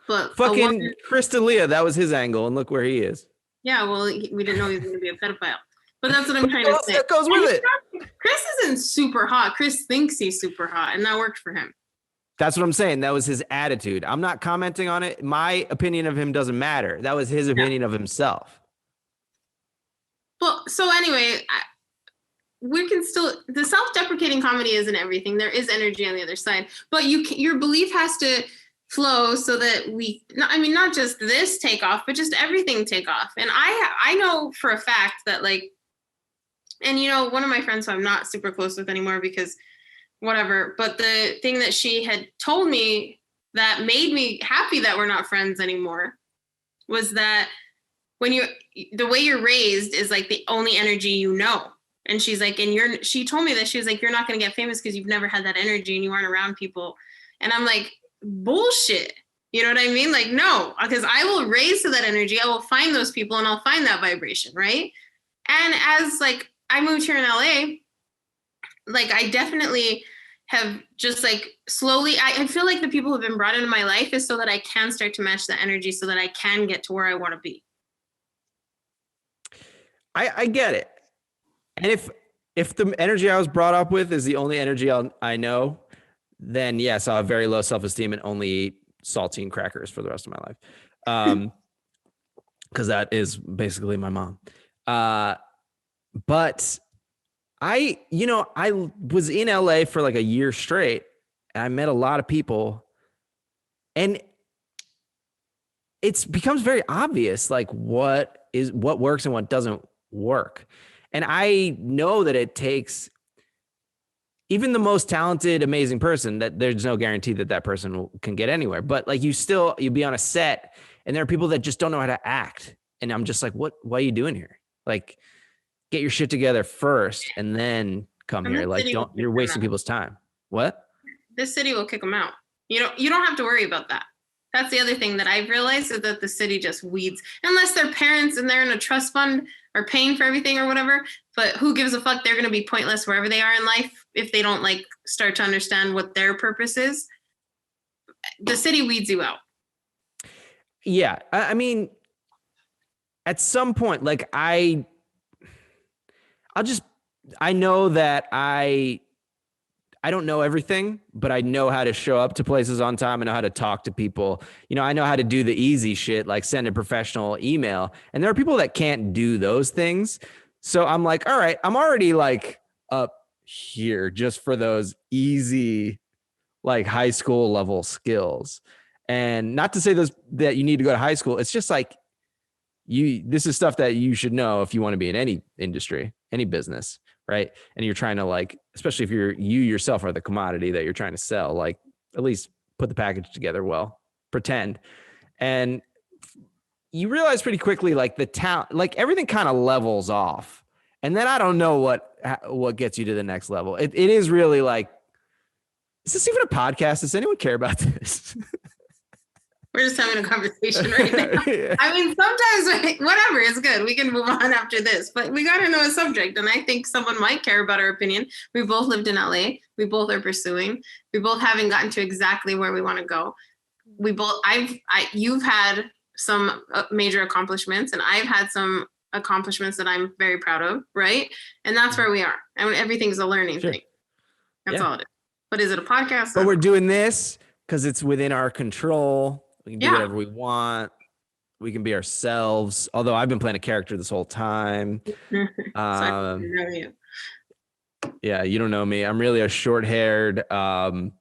But fucking Chris D'Elia, that was his angle, and look where he is. Yeah, well, we didn't know he was going to be a pedophile. But that's what I'm trying to say. That goes with it. Chris isn't super hot. Chris thinks he's super hot, and that worked for him. That's what I'm saying. That was his attitude. I'm not commenting on it. My opinion of him doesn't matter. That was his opinion of himself. Well, so anyway, we can still, the self-deprecating comedy isn't everything. There is energy on the other side, but your belief has to flow so that not just this take off, but just everything take off. And I know for a fact that, like, and one of my friends who I'm not super close with anymore because whatever, but the thing that she had told me that made me happy that we're not friends anymore was that the way you're raised is like the only energy you know. And she's like, she told me that she was like, you're not going to get famous because you've never had that energy and you aren't around people. And I'm like, bullshit. You know what I mean? Like, no, because I will raise to that energy. I will find those people and I'll find that vibration. Right. And as like, I moved here in LA, like I definitely have just like slowly, I feel like the people who have been brought into my life is so that I can start to match the energy so that I can get to where I want to be. I get it. And if the energy I was brought up with is the only energy I know, then yes, I'll have very low self-esteem and only eat saltine crackers for the rest of my life. Because that is basically my mom. But I was in LA for like a year straight, and I met a lot of people, and it becomes very obvious like what works and what doesn't work. And I know that it takes even the most talented, amazing person, that there's no guarantee that person can get anywhere. But like you'll be on a set and there are people that just don't know how to act. And I'm just like, what are you doing here? Like, get your shit together first and then come here. Like, you're wasting people's time. What? This city will kick them out. You don't have to worry about that. That's the other thing that I've realized, is that the city just weeds, unless their parents and they're in a trust fund are paying for everything or whatever. But who gives a fuck? They're going to be pointless wherever they are in life if they don't like start to understand what their purpose is. The city weeds you out. Yeah. I mean, at some point, like I know that I don't know everything, but I know how to show up to places on time. I know how to talk to people. I know how to do the easy shit, like send a professional email. And there are people that can't do those things. So I'm like, all right, I'm already like up here just for those easy, like high school level skills. And not to say that you need to go to high school. It's just like this is stuff that you should know if you want to be in any industry, any business. Right. And you're trying to like, especially if you yourself are the commodity that you're trying to sell, like at least put the package together well, pretend. And you realize pretty quickly, like the talent, like everything kind of levels off. And then I don't know what gets you to the next level. It is really like, is this even a podcast? Does anyone care about this? We're just having a conversation right now. Yeah. I mean, sometimes, whatever, it's good. We can move on after this, but we got to know a subject. And I think someone might care about our opinion. We both lived in LA. We both are pursuing. We both haven't gotten to exactly where we want to go. You've had some major accomplishments, and I've had some accomplishments that I'm very proud of. Right. And that's where we are. I mean, everything's a learning thing. That's all it is. But is it a podcast? But we're doing this because it's within our control. We can do whatever we want. We can be ourselves. Although I've been playing a character this whole time. So I don't know you. Yeah, you don't know me. I'm really a short-haired. Oh,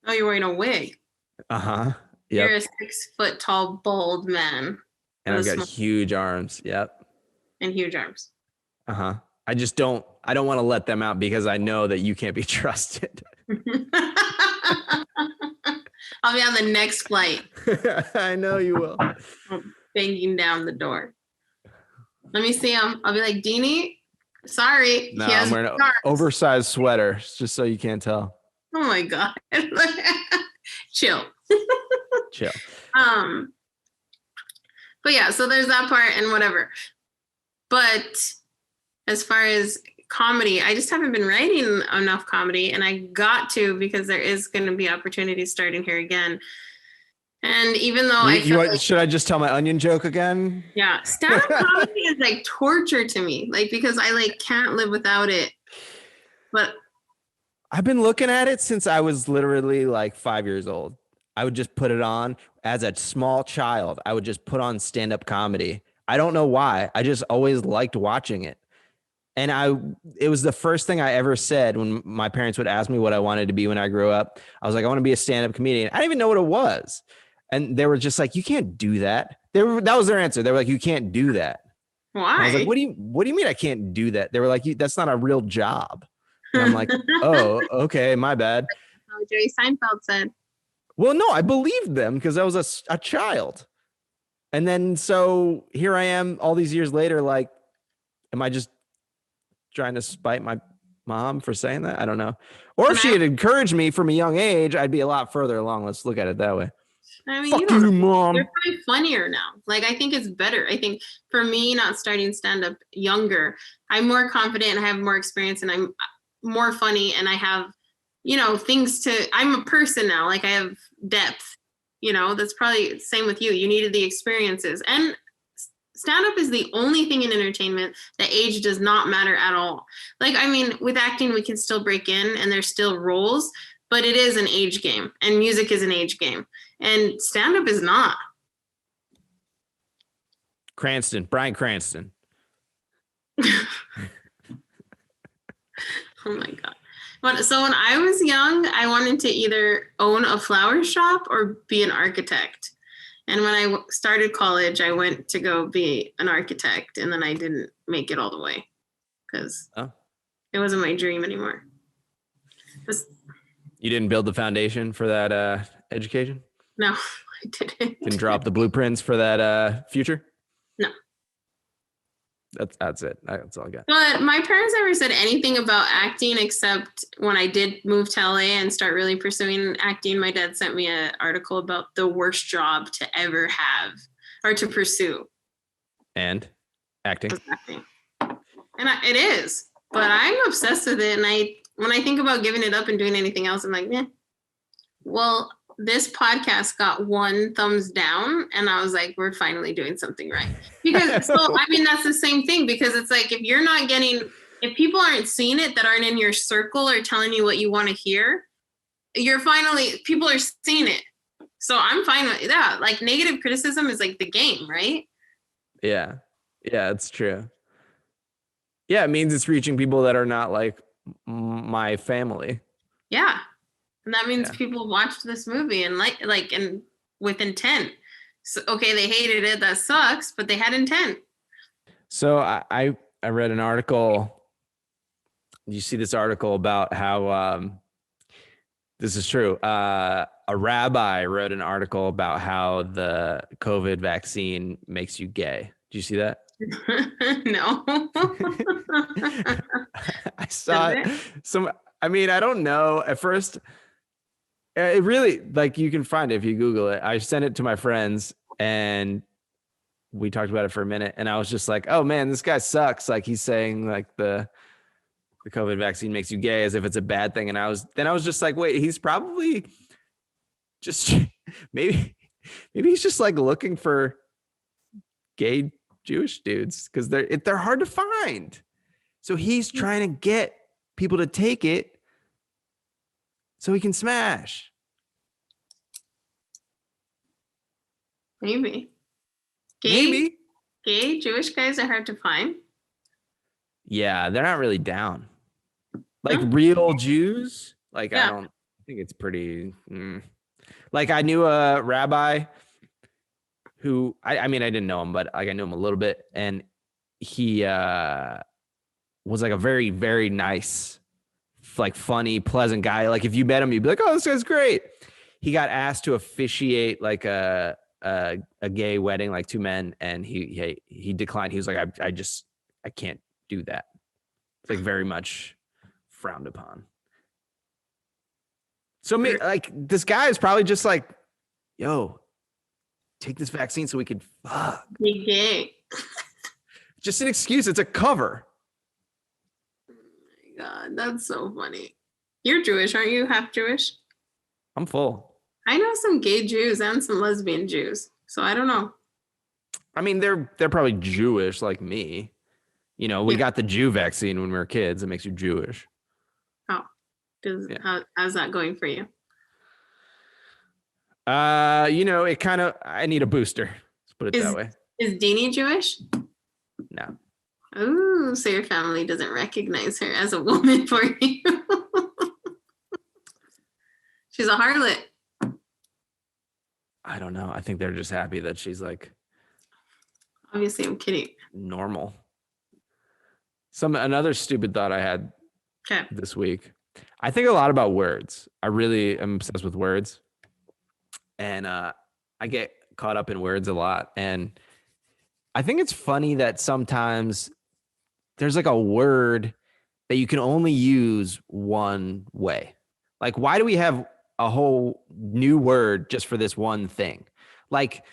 you're wearing a wig. Uh-huh. Yep. You're a 6 foot tall, bold man. And I've got huge arms. Yep. And huge arms. Uh-huh. I don't want to let them out because I know that you can't be trusted. I'll be on the next flight. I know you will. I'm banging down the door. Let me see him. I'll be like, Deanie, sorry. No, I'm wearing an oversized sweater, just so you can't tell. Oh my God. Chill. Chill. But yeah, so there's that part and whatever. But as far as comedy, I just haven't been writing enough comedy, and I got to, because there is going to be opportunities starting here again. And even though should I just tell my onion joke again? Yeah, stand-up comedy is like torture to me, like because I like can't live without it. But I've been looking at it since I was literally like 5 years old. I would just put it on as a small child. I would just put on stand-up comedy. I don't know why. I just always liked watching it. And it was the first thing I ever said when my parents would ask me what I wanted to be when I grew up. I was like, I want to be a stand-up comedian. I didn't even know what it was. And they were just like, you can't do that. That was their answer. They were like, you can't do that. Why? And I was like, what do you mean I can't do that? They were like, that's not a real job. And I'm like, oh, okay, my bad. Oh, Jerry Seinfeld said. Well, no, I believed them because I was a child. And then so here I am all these years later, like, am I just trying to spite my mom for saying that? I don't know. Or if she had encouraged me from a young age, I'd be a lot further along. Let's look at it that way. I mean, fuck you, Mom. You're probably funnier now. Like, I think it's better. I think for me, not starting stand-up younger, I'm more confident and I have more experience and I'm more funny and I have things I'm a person now, like I have depth, that's probably the same with you. You needed the experiences, and stand-up is the only thing in entertainment that age does not matter at all. Like, I mean, with acting, we can still break in and there's still roles, but it is an age game, and music is an age game, and stand-up is not. Bryan Cranston. Oh my God. So when I was young, I wanted to either own a flower shop or be an architect. And when I started college, I went to go be an architect, and then I didn't make it all the way because it wasn't my dream anymore. You didn't build the foundation for that education? No, I didn't. Didn't drop the blueprints for that future? No. That's it. That's all I got. But my parents never said anything about acting, except when I did move to LA and start really pursuing acting, my dad sent me an article about the worst job to ever have or to pursue. And acting. And it is, but I'm obsessed with it. And when I think about giving it up and doing anything else, I'm like, well, this podcast got 1 thumbs down, and I was like, we're finally doing something right. Because that's the same thing, because it's like, if people aren't seeing it, that aren't in your circle or telling you what you want to hear, people are seeing it. So I'm fine with that. Like, negative criticism is like the game, right? Yeah. Yeah, it's true. Yeah, it means it's reaching people that are not like my family. Yeah. And that means people watched this movie and and with intent. So, okay, they hated it. That sucks, but they had intent. So I read an article. You see this article about how this is true. A rabbi wrote an article about how the COVID vaccine makes you gay. Do you see that? No. I saw it. I don't know. At first, it really, like, you can find it if you Google it. I sent it to my friends and we talked about it for a minute, and I was just like, oh man, this guy sucks. Like, he's saying like the COVID vaccine makes you gay as if it's a bad thing. And I was just like, wait, he's probably just maybe he's just like looking for gay Jewish dudes because they're hard to find. So he's trying to get people to take it so he can smash. Maybe. Maybe. Gay Jewish guys are hard to find. Yeah, they're not really down. Like real Jews. Like, yeah. I think it's pretty. Like, I knew a rabbi who, I mean, I didn't know him, but like I knew him a little bit. And he was like a very, very nice, like funny, pleasant guy. Like if you met him, you'd be like, oh, this guy's great. He got asked to officiate like a gay wedding, like 2 men, and he declined. He was like, I can't do that. It's like very much frowned upon. So like this guy is probably just like, yo, take this vaccine so we can fuck. Be gay. Just an excuse. It's a cover. Oh my God, that's so funny. You're Jewish, aren't you? Half Jewish? I'm full. I know some gay Jews and some lesbian Jews, so I don't know. I mean, they're probably Jewish like me. You know, we got the Jew vaccine when we were kids. It makes you Jewish. Oh, how's that going for you? You know, I need a booster. Let's put it that way. Is Deanie Jewish? No. Oh, so your family doesn't recognize her as a woman for you. She's a harlot. I don't know. I think they're just happy that she's like. Obviously, I'm kidding. Normal. Another stupid thought I had this week. I think a lot about words. I really am obsessed with words. And I get caught up in words a lot. And I think it's funny that sometimes there's like a word that you can only use one way. Like, why do we have a whole new word just for this one thing? Like,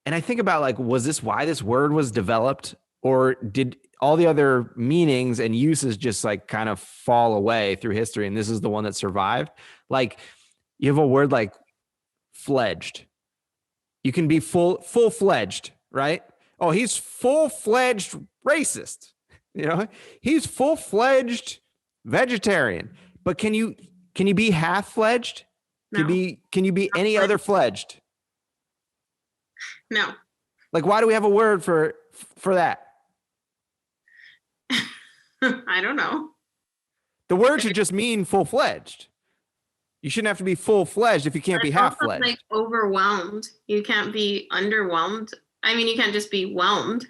and I think about like, was this why this word was developed? Or did all the other meanings and uses just like kind of fall away through history. And this is the one that survived. Like you have a word like fledged. You can be full-fledged, right? Oh, he's full-fledged racist. You know, he's full-fledged vegetarian. But can you be half-fledged? No. Can you be any other fledged? No. Like, why do we have a word for that? I don't know. The word should just mean full-fledged. You shouldn't have to be full-fledged if you can't be half-fledged. Like overwhelmed. You can't be underwhelmed. I mean, you can't just be whelmed.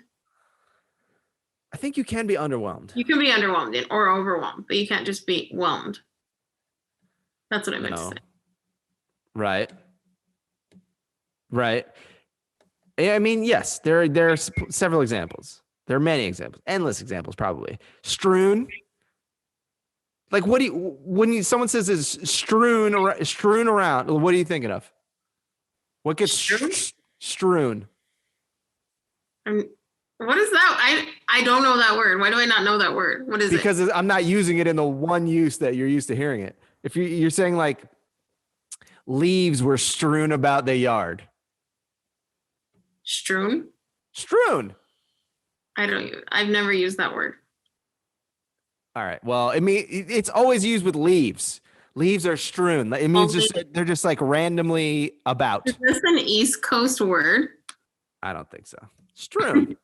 I think you can be underwhelmed. You can be underwhelmed or overwhelmed, but you can't just be whelmed. That's what I meant to say. Right. I mean, yes, there are several examples. There are many examples, endless examples, probably. Strewn. Like, when someone says is strewn around, what are you thinking of? What gets strewn? What is that? I don't know that word. Why do I not know that word? What is it? Because I'm not using it in the one use that you're used to hearing it. If you're saying like leaves were strewn about the yard. Strewn? Strewn. I've never used that word. All right. Well, I mean, it's always used with leaves. Leaves are strewn. It means they're just like randomly about. Is this an East Coast word? I don't think so. Strewn.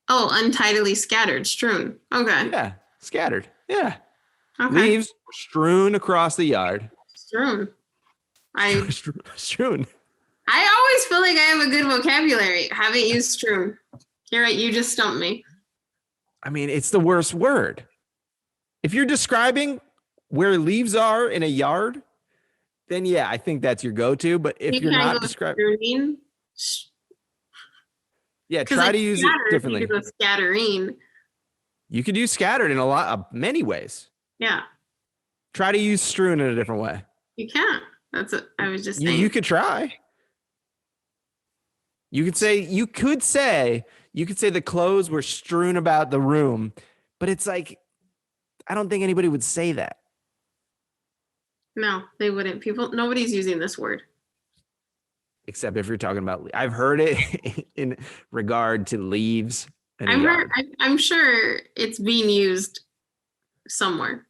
Oh, untidily scattered. Strewn. Okay. Yeah. Scattered. Yeah. Okay. Leaves strewn across the yard. Strewn. Strewn. I always feel like I have a good vocabulary. Haven't used strewn. You're right. You just stumped me. I mean, it's the worst word. If you're describing where leaves are in a yard, then yeah, I think that's your go-to. But if you're not describing, yeah, try to use it differently. You could go scattering. You could use scattered in many ways. Yeah. Try to use strewn in a different way. You can't. That's what I was just saying. You could try. You could say the clothes were strewn about the room, but it's like, I don't think anybody would say that. No, they wouldn't. Nobody's using this word. Except if you're talking about, I've heard it in regard to leaves. I'm sure it's being used somewhere.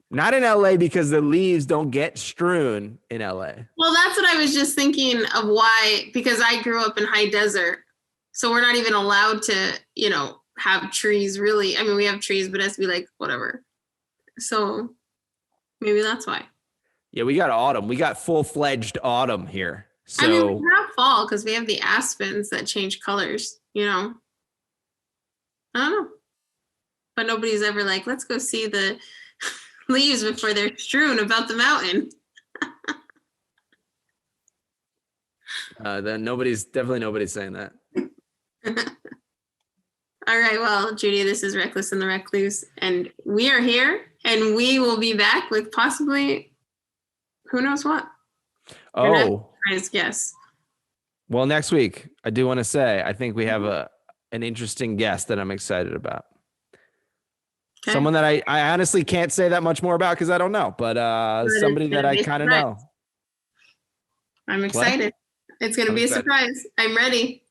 Not in LA, because the leaves don't get strewn in LA. Well, that's what I was just thinking of why, because I grew up in high desert. So we're not even allowed to, have trees really. I mean, we have trees, but it has to be like whatever. So maybe that's why. Yeah, we got autumn. We got full-fledged autumn here. So I mean, we have fall because we have the aspens that change colors, I don't know. But nobody's ever like, let's go see the leaves before they're strewn about the mountain. Then nobody's saying that. All right, well, Judy, this is Reckless and the Recluse, and we are here, and we will be back with possibly who knows what. Oh, yes. Well, next week, I do want to say, I think we have an interesting guest that I'm excited about. Okay. Someone that I honestly can't say that much more about because I don't know, but somebody that I kind of know. I'm excited. It's going to be a surprise. I'm ready.